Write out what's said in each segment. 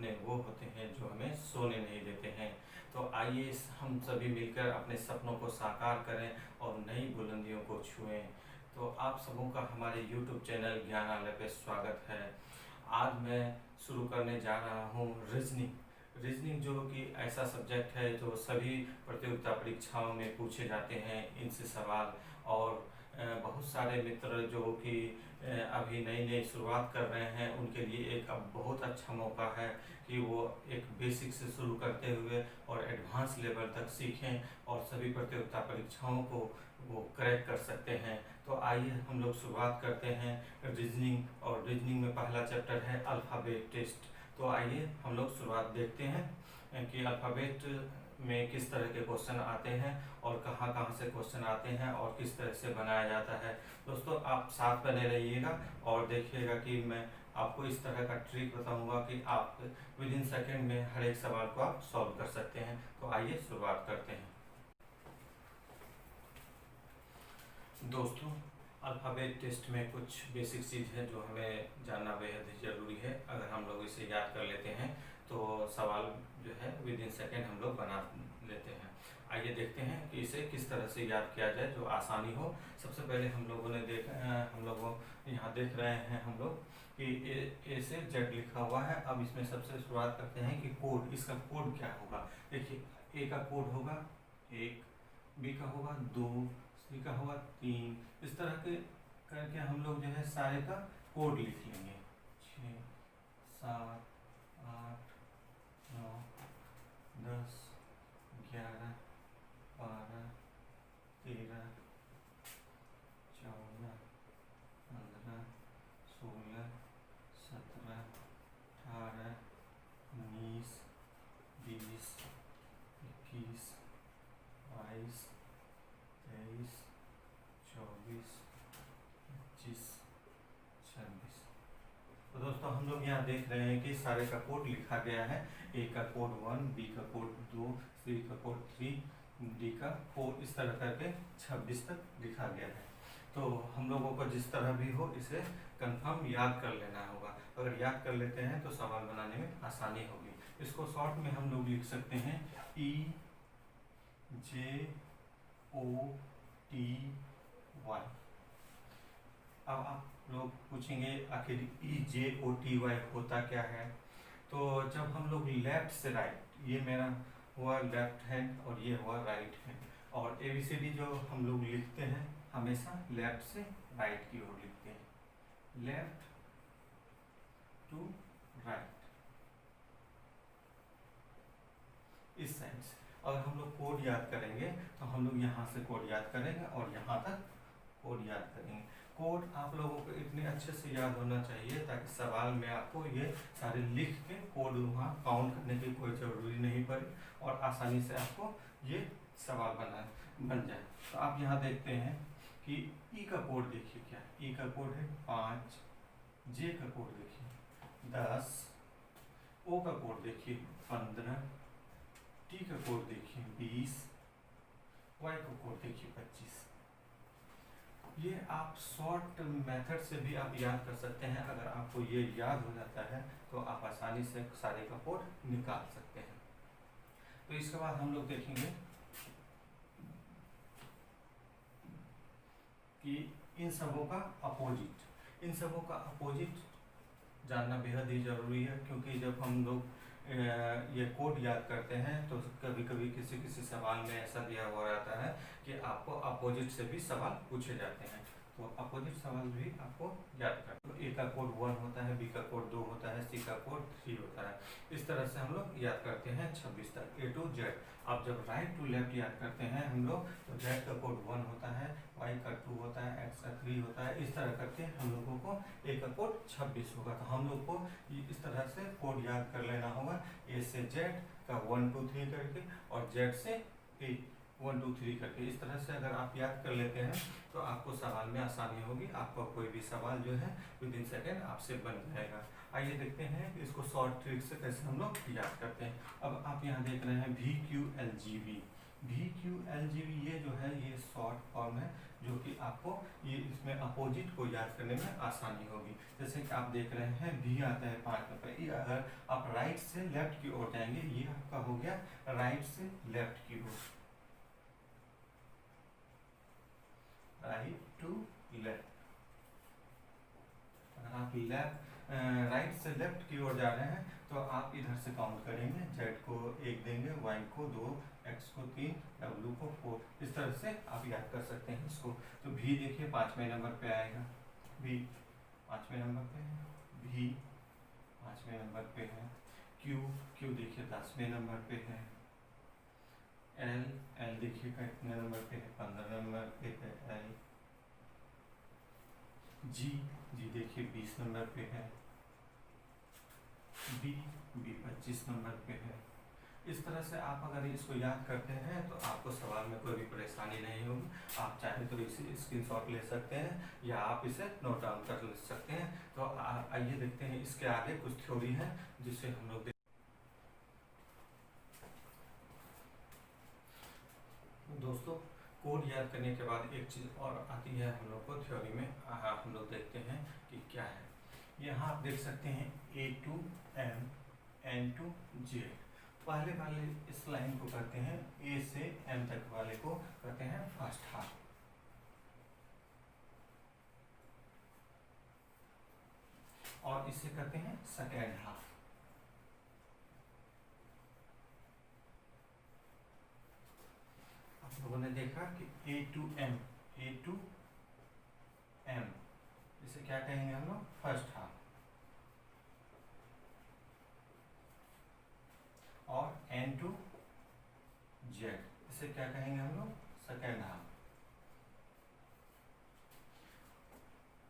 सपने वो होते हैं जो हमें सोने नहीं देते हैं। तो आइए हम सभी मिलकर अपने सपनों को साकार करें और नई बुलंदियों को छुएं। तो आप सबों का हमारे YouTube चैनल ज्ञानालय पे स्वागत है। आज मैं शुरू करने जा रहा हूँ रीजनिंग। रीजनिंग जो कि ऐसा सब्जेक्ट है जो सभी प्रतियोगिता परीक्षाओं में पूछे जाते हैं इनसे सवाल। और बहुत सारे मित्र जो कि अभी नई नई शुरुआत कर रहे हैं उनके लिए एक अब बहुत अच्छा मौका है कि वो एक बेसिक से शुरू करते हुए और एडवांस लेवल तक सीखें और सभी प्रतियोगिता परीक्षाओं को वो क्रैक कर सकते हैं। तो आइए हम लोग शुरुआत करते हैं रीजनिंग। और रीजनिंग में पहला चैप्टर है अल्फ़ाबेट टेस्ट। तो आइए हम लोग शुरुआत देखते हैं कि अल्फ़ाबेट में किस तरह के क्वेश्चन आते हैं और कहाँ कहाँ से क्वेश्चन आते हैं और किस तरह से बनाया जाता है। दोस्तों आप साथ बने रहिएगा और देखिएगा कि मैं आपको इस तरह का ट्रिक बताऊंगा कि आप विद इन सेकेंड में हर एक सवाल को आप सॉल्व कर सकते हैं। तो आइए शुरुआत करते हैं। दोस्तों अल्फ़ाबेट टेस्ट में कुछ बेसिक चीज़ है जो हमें जानना बेहद ही ज़रूरी है। अगर हम लोग इसे याद कर लेते हैं तो सवाल जो है विद इन सेकेंड हम लोग बना लेते हैं। आइए देखते हैं कि इसे किस तरह से याद किया जाए जो आसानी हो। सबसे पहले हम लोगों ने हम लोगों यहाँ देख रहे हैं हम लोग कि ए से जेड लिखा हुआ है। अब इसमें सबसे शुरुआत करते हैं कि कोड, इसका कोड क्या होगा। देखिए ए का कोड होगा 1, बी का होगा 2, सी का होगा 3। इस तरह के करके हम लोग जो है सारे का कोड लिख लेंगे। 6, 7, 8, 9, 10, 11, 12, 13, 14, 15, 16, 17, 18, 19, 20, 21, 22, 23, 24, 25, 26। तो दोस्तों हम लोग यहाँ देख रहे हैं कि सारे का कोड लिखा गया है। ए का कोड 1, बी का कोड 2, सी का कोड 3, डी का 4, इस तरह करके 26 तक लिखा गया है। तो हम लोगों को जिस तरह भी हो इसे कंफर्म याद कर लेना होगा। अगर याद कर लेते हैं तो सवाल बनाने में आसानी होगी। इसको शॉर्ट में हम लोग लिख सकते हैं EJOTY। अब आप लोग पूछेंगे आखिर EJOTY होता क्या है। तो जब हम लोग लेफ्ट से राइट, ये मेरा हुआ लेफ्ट हैंड और ये हुआ राइट हैंड, और ABCD जो हम लोग लिखते हैं हमेशा लेफ्ट से राइट की ओर लिखते हैं, लेफ्ट टू राइट, इस साइड से। अगर हम लोग कोड याद करेंगे तो हम लोग यहाँ से कोड याद करेंगे और यहाँ तक कोड याद करेंगे। कोड आप लोगों को इतने अच्छे से याद होना चाहिए ताकि सवाल में आपको ये सारे लिख के कोड वहाँ काउंट करने की कोई ज़रूरी नहीं पड़े और आसानी से आपको ये सवाल बन जाए। तो आप यहाँ देखते हैं कि ई का कोड देखिए क्या, ई का कोड है 5, जे का कोड देखिए 10, ओ का कोड देखिए 15, टी का कोड देखिए 20, वाई का कोड देखिए 25। ये आप शॉर्ट मेथड से भी आप याद कर सकते हैं। अगर आपको ये याद हो जाता है तो आप आसानी से सारे का कोड निकाल सकते हैं। तो इसके बाद हम लोग देखेंगे कि इन सबों का अपोजिट, इन सबों का अपोजिट जानना बेहद ही जरूरी है। क्योंकि जब हम लोग ये कोड याद करते हैं तो कभी कभी किसी सवाल में ऐसा दिया हुआ रहता है कि आपको अपोजिट से भी सवाल पूछे जाते हैं। तो अपोजिट सवाल भी आपको याद करना। तो ए का कोड 1 होता है, बी का कोड 2 होता है, सी का कोड 3 होता है। इस तरह से हम लोग याद करते हैं 26 तक, A to Z। अब जब राइट टू लेफ्ट याद करते हैं हम लोग तो Z का कोड 1 होता है, Y का 2 होता है, X का 3 होता है। इस तरह करके हम लोगों को A का कोड 26 होगा। तो हम लोग को इस तरह से कोड याद कर लेना होगा, A से Z का 1 2 3 करके और Z से A 1 2 3 करके। इस तरह से अगर आप याद कर लेते हैं तो आपको सवाल में आसानी होगी। आपका कोई भी सवाल जो है विद इन सेकेंड आपसे बन जाएगा। आइए देखते हैं कि इसको शॉर्ट ट्रिक से कैसे हम लोग याद करते हैं। अब आप यहाँ देख रहे हैं VQLGB, VQLGB ये जो है ये शॉर्ट फॉर्म है, जो कि आपको ये इसमें अपोजिट को याद करने में आसानी होगी। जैसे कि आप देख रहे हैं V आता है 5 नंबर, ये अगर आप राइट से लेफ्ट की ओर जाएंगे, ये आपका हो गया राइट से लेफ्ट की ओर, राइट टू लेफ्ट। अगर आप राइट से लेफ्ट की ओर जा रहे हैं तो आप इधर से काउंट करेंगे, Z को 1 देंगे, Y को 2, X को 3, W को 4। इस तरह से आप याद कर सकते हैं इसको। तो V देखिए 5वें नंबर पे आएगा, V 5वें नंबर पे है, V 5वें नंबर पे है, Q देखिए 10वें नंबर पे है, L देखिए कितने नंबर पे है, 15 नंबर पे है L, G देखिए 20 नंबर पे है, B 25 नंबर पे है। इस तरह से आप अगर इसको याद करते हैं तो आपको सवाल में कोई भी परेशानी नहीं होगी। आप चाहे तो इसे स्क्रीनशॉट ले सकते हैं या आप इसे नोट डाउन कर ले सकते हैं। तो आइए देखते हैं इसके आगे कुछ थ्योरी है जिसे हम लोग दोस्तों कोड याद करने के बाद एक चीज़ और आती है हम लोग को थ्योरी में, हम लोग देखते हैं कि क्या है। यहाँ आप देख सकते हैं A to M, N to J। पहले वाले इस लाइन को कहते हैं, A से M तक वाले को कहते हैं फर्स्ट हाफ, और इसे कहते हैं सेकेंड हाफ। आप लोगों ने देखा कि A to M, इसे क्या कहेंगे हम लोग, फर्स्ट हाफ, और N to Z इसे क्या कहेंगे हम लोग, सेकेंड हाफ।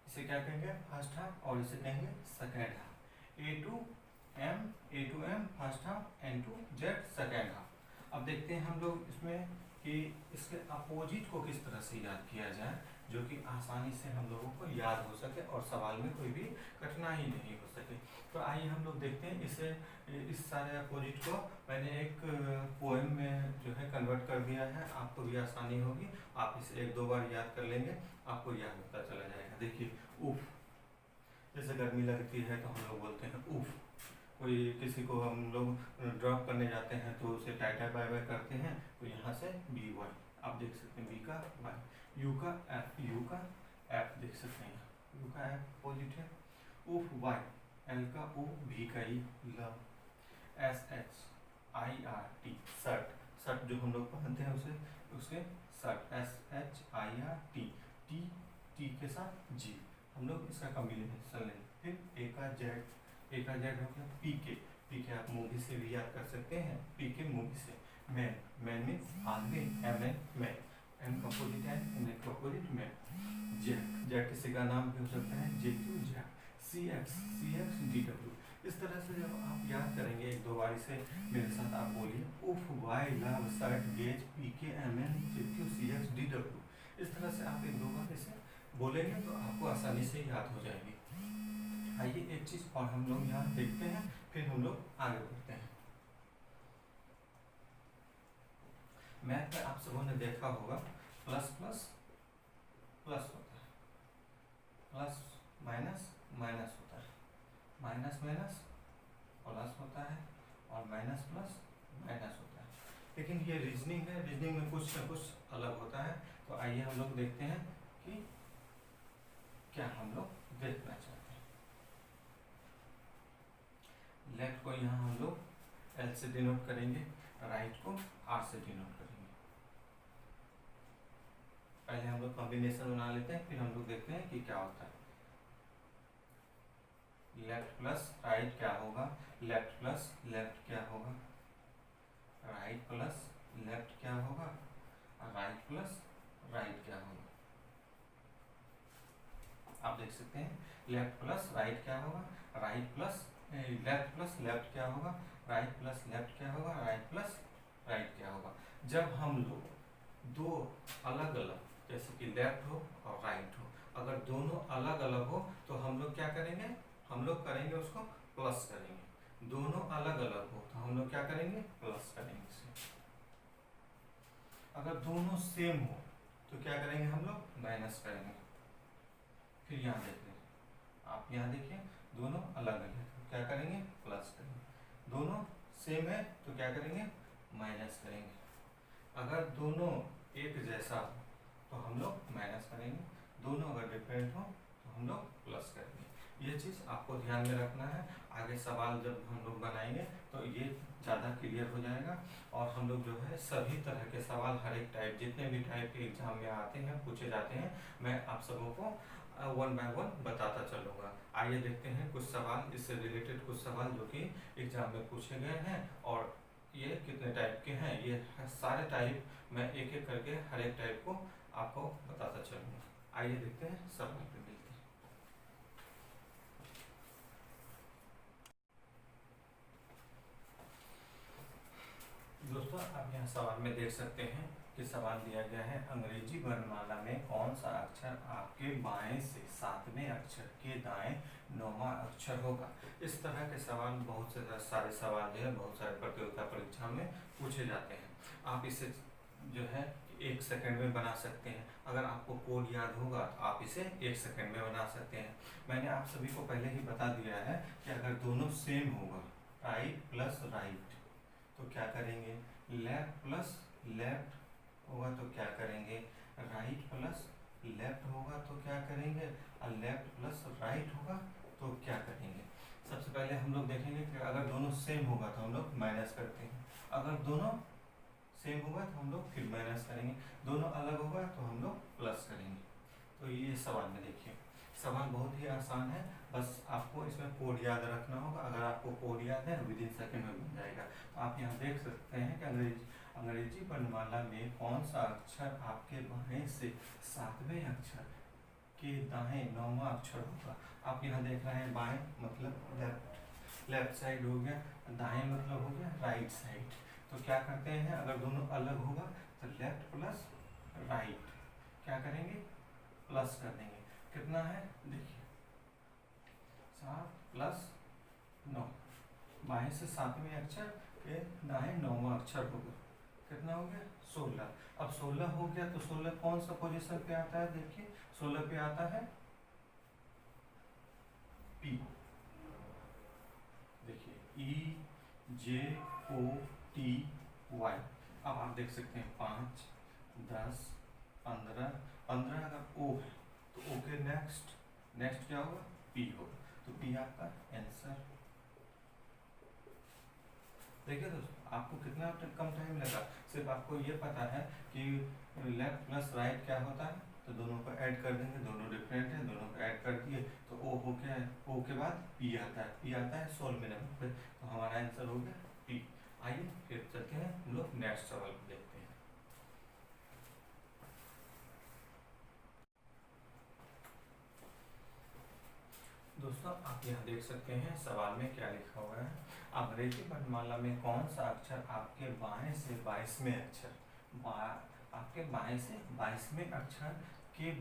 इसे क्या कहेंगे, फर्स्ट हाफ, और इसे कहेंगे second half. A to M first half, N to Z second half. अब देखते हैं हम लोग इसमें कि इसके अपोजिट को किस तरह से याद किया जाए, जो कि आसानी से हम लोगों को याद हो सके और सवाल में कोई भी कठिनाई नहीं हो सके। तो आइए हम लोग देखते हैं इसे, इस सारे अपोजिट को मैंने एक पोएम में जो है कन्वर्ट कर दिया है, आपको भी आसानी होगी। आप इसे 1-2 बार याद कर लेंगे, आपको याद होता चला जाएगा। देखिए उफ, जैसे गर्मी लगती है तो हम लोग बोलते हैं उफ। कोई किसी को हम लोग ड्रॉप करने जाते हैं तो उसे टाटा बाय बाय करते हैं, तो यहाँ से BY आप देख सकते हैं, B का Y, U का F देख सकते हैं, U का F अपोजिट है, उफ Y, L का O, V का E लव, SHIRT शर्ट जो हम लोग पहनते हैं उसे उसके शर्ट, SHIRT, T के साथ G, हम लोग इसका कॉम्बिनेशन लें। फिर A का Z हो गया, PK आप मूवी से भी याद कर सकते हैं, PK मूवी से। मैन मीन्स आदमी, मैन, M का अपोजिट है, N का अपोजिट मैन। जैक किसी का नाम भी हो सकता है, जैक। CX DW। इस तरह से जब आप याद करेंगे 1-2 बार इसे मेरे साथ आप बोलिए, उफ वाई लव शर्ट गेज PK MN JQ CX DW। इस तरह से आप 1-2 बार इसे बोलेंगे तो आपको आसानी से याद हो जाएगी। आइए एक चीज और हम लोग यहाँ देखते हैं, फिर हम लोग आगे बढ़ते हैं। मैथ में आप सबों ने देखा होगा प्लस प्लस प्लस होता है, प्लस माइनस माइनस होता है, माइनस माइनस प्लस होता है, और माइनस प्लस माइनस होता है। लेकिन ये रीजनिंग है, रीजनिंग में कुछ न कुछ अलग होता है। तो आइए हम लोग देखते हैं कि क्या हम लोग देखना चाहते हैं। लेफ्ट को यहाँ हम लोग L से डिनोट करेंगे, राइट को R से डिनोट करेंगे। पहले हम लोग कॉम्बिनेशन बना लेते हैं, फिर हम लोग देखते हैं कि क्या होता है। लेफ्ट प्लस राइट क्या होगा, लेफ्ट प्लस लेफ्ट क्या होगा, राइट प्लस लेफ्ट क्या होगा, राइट प्लस राइट क्या होगा। आप देख सकते हैं लेफ्ट प्लस राइट क्या होगा, right plus left plus left क्या होगा, राइट प्लस लेफ्ट क्या होगा, राइट प्लस राइट क्या होगा। जब हम लोग दो अलग अलग, जैसे कि लेफ्ट हो और राइट हो, अगर दोनों अलग अलग हो तो हम लोग क्या करेंगे, हम लोग करेंगे उसको प्लस करेंगे। दोनों अलग अलग हो तो हम लोग क्या करेंगे, प्लस करेंगे इसे। अगर दोनों सेम हो तो क्या करेंगे हम लोग, माइनस करेंगे। फिर यहाँ देखिए, आप यहाँ देखिए दोनों अलग अलग है, क्या करेंगे, प्लस करेंगे। दोनों सेम है तो क्या करेंगे, माइनस करेंगे। अगर दोनों एक जैसा हो तो हम लोग माइनस करेंगे, दोनों अगर डिफरेंट हो तो हम लोग प्लस करेंगे। ये चीज़ आपको ध्यान में रखना है। आगे सवाल जब हम लोग बनाएंगे तो ये ज़्यादा क्लियर हो जाएगा। और हम लोग जो है सभी तरह के सवाल, हर एक टाइप, जितने भी टाइप के एग्जाम में आते हैं, पूछे जाते हैं, मैं आप सबों को वन बाय वन बताता चलूँगा। आइए देखते हैं कुछ सवाल, इससे रिलेटेड कुछ सवाल जो कि एग्जाम में पूछे गए हैं, और ये कितने टाइप के हैं, ये सारे टाइप मैं एक एक करके हर एक टाइप को आपको बताता चलूँगा। आइए देखते हैं सवाल पे मिलते हैं। दोस्तों आप यहाँ सवाल में देख सकते हैं कि सवाल दिया गया है, अंग्रेजी वर्णमाला में कौन सा अक्षर आपके बाएं से 7वें अक्षर के दाएं 9वां अक्षर होगा। इस तरह के सवाल बहुत से सारे सवाल जो है बहुत सारे प्रतियोगिता परीक्षा में पूछे जाते हैं। आप इसे जो है 1 सेकंड में बना सकते हैं। अगर आपको कोड याद होगा तो आप इसे 1 सेकंड में बना सकते हैं। मैंने आप सभी को पहले ही बता दिया है कि अगर दोनों सेम होगा, राइट प्लस राइट, तो क्या करेंगे, लेफ्ट प्लस लेफ्ट होगा तो क्या करेंगे, राइट प्लस लेफ्ट होगा तो क्या करेंगे, और लेफ्ट प्लस राइट होगा तो क्या करेंगे। सबसे पहले हम लोग देखेंगे कि अगर दोनों सेम होगा तो हम लोग माइनस करते हैं, अगर दोनों सेम होगा तो हम लोग फिर माइनस करेंगे, दोनों अलग होगा तो हम लोग प्लस करेंगे। तो ये सवाल में देखिए, सवाल बहुत ही आसान है, बस आपको इसमें कोड याद रखना होगा। अगर आपको कोड याद है विदिन सेकंड में बन जाएगा। तो आप यहाँ देख सकते हैं कि अंग्रेजी वर्णमाला में कौन सा अक्षर आपके बाएं से 7वें अक्षर के दाएं 9वां अक्षर होगा। आप यहाँ देख रहे हैं बाएं मतलब लेफ्ट, लेफ्ट साइड हो गया, दाएं मतलब हो गया राइट साइड। तो क्या करते हैं, अगर दोनों अलग होगा तो लेफ्ट प्लस राइट क्या करेंगे, प्लस कर देंगे। कितना है देखिए, 7 प्लस 9, बाएं से 7वें अक्षर के दाएं 9वां अक्षर होगा, कितना हो गया 16। अब 16 हो गया तो 16 कौन सा पोजीशन पे आता है, देखिए 16 पे आता है पी, देखिए ई जे ओ टी वाई। अब आप देख सकते हैं 5 10 15, 15 अगर ओ है तो ओ के नेक्स्ट क्या होगा, पी होगा, तो पी आपका आंसर। देखिए दोस्तों आपको कितना कम टाइम लगा, सिर्फ आपको ये पता है कि लेफ्ट प्लस राइट क्या होता है, तो दोनों को ऐड कर देंगे, दोनों डिफरेंट है, दोनों को ऐड कर दिए तो ओ हो गया, ओ के बाद पी आता है, पी आता है 16वें नंबर पे, तो हमारा आंसर हो गया पी। आइए फिर चलते हैं हम लोग नेक्स्ट सवाल देखते हैं। दोस्तों आप यहाँ देख सकते हैं सवाल में क्या लिखा हुआ है, अंग्रेजी वर्णमाला में कौन सा अक्षर आपके बाएं से 22वें अक्षर, आपके बाएं से 22वें अक्षर के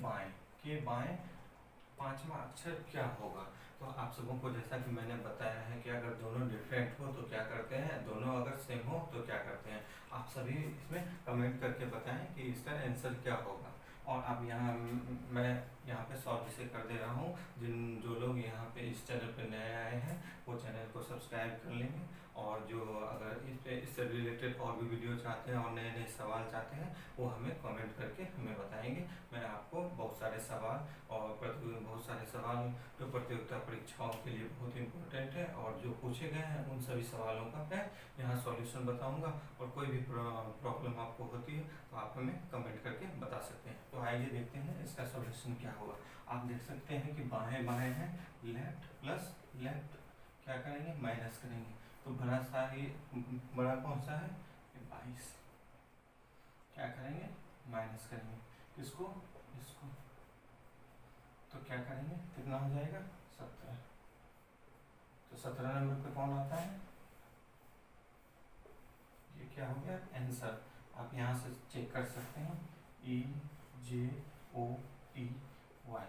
बाएं 5वां अक्षर क्या होगा। तो आप सबों को जैसा कि मैंने बताया है कि अगर दोनों डिफरेंट हो तो क्या करते हैं, दोनों अगर सेम हो तो क्या करते हैं। आप सभी इसमें कमेंट करके बताएं कि इसका आंसर क्या होगा। और अब यहाँ मैं यहाँ पे सॉल्व इसे कर दे रहा हूँ, जो लोग यहाँ पे इस चैनल पे नए आए हैं वो चैनल को सब्सक्राइब कर लेंगे, और जो अगर इससे रिलेटेड और भी वीडियो चाहते हैं और नए नए सवाल चाहते हैं वो हमें कमेंट करके हमें बताएंगे। मैं आपको बहुत सारे सवाल और बहुत सारे सवाल जो प्रतियोगिता परीक्षाओं के लिए बहुत इंपॉर्टेंट है और जो पूछे गए हैं उन सभी सवालों का मैं यहाँ सॉल्यूशन बताऊंगा। और कोई भी प्रॉब्लम आपको होती है तो आप हमें कमेंट करके बता सकते हैं। तो आइए देखते हैं इसका सॉल्यूशन क्या होगा। आप देख सकते हैं कि बाएं बाएं हैं, लेफ्ट प्लस लेफ्ट क्या करेंगे, माइनस करेंगे। तो बड़ा कौन सा है, 22, क्या करेंगे, माइनस करेंगे, किसको, इसको, तो क्या करेंगे, कितना हो जाएगा 17। तो 17 नंबर पे कौन आता है, ये क्या हो गया आंसर। आप यहाँ से चेक कर सकते हैं, ई जे ओ टी वाई,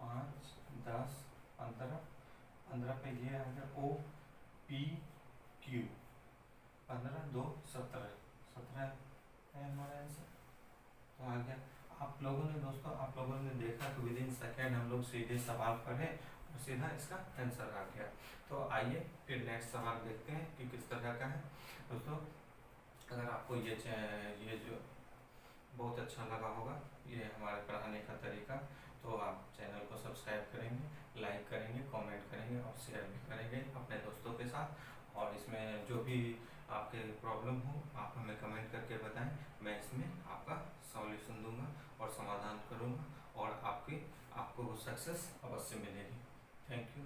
5 10 15, 15 पे ये आ गया ओ पी क्यू, 15 2 17, 17 है हमारा आंसर। तो आ गया। आप लोगों ने दोस्तों, आप लोगों ने देखा कि विद इन सेकेंड हम लोग सीधे सवाल पढ़े और सीधा इसका आंसर आ गया। तो आइए फिर नेक्स्ट सवाल देखते हैं कि किस तरह का है। दोस्तों अगर आपको ये जो बहुत अच्छा लगा होगा ये हमारे पढ़ाने का तरीका, तो आप चैनल को सब्सक्राइब करेंगे, लाइक करेंगे, कमेंट करेंगे और शेयर भी करेंगे अपने दोस्तों के साथ। और इसमें जो भी आपके प्रॉब्लम हो आप हमें कमेंट करके बताएं, मैं इसमें आपका सॉल्यूशन दूंगा और समाधान करूंगा और आपको सक्सेस अवश्य मिलेगी। Thank you.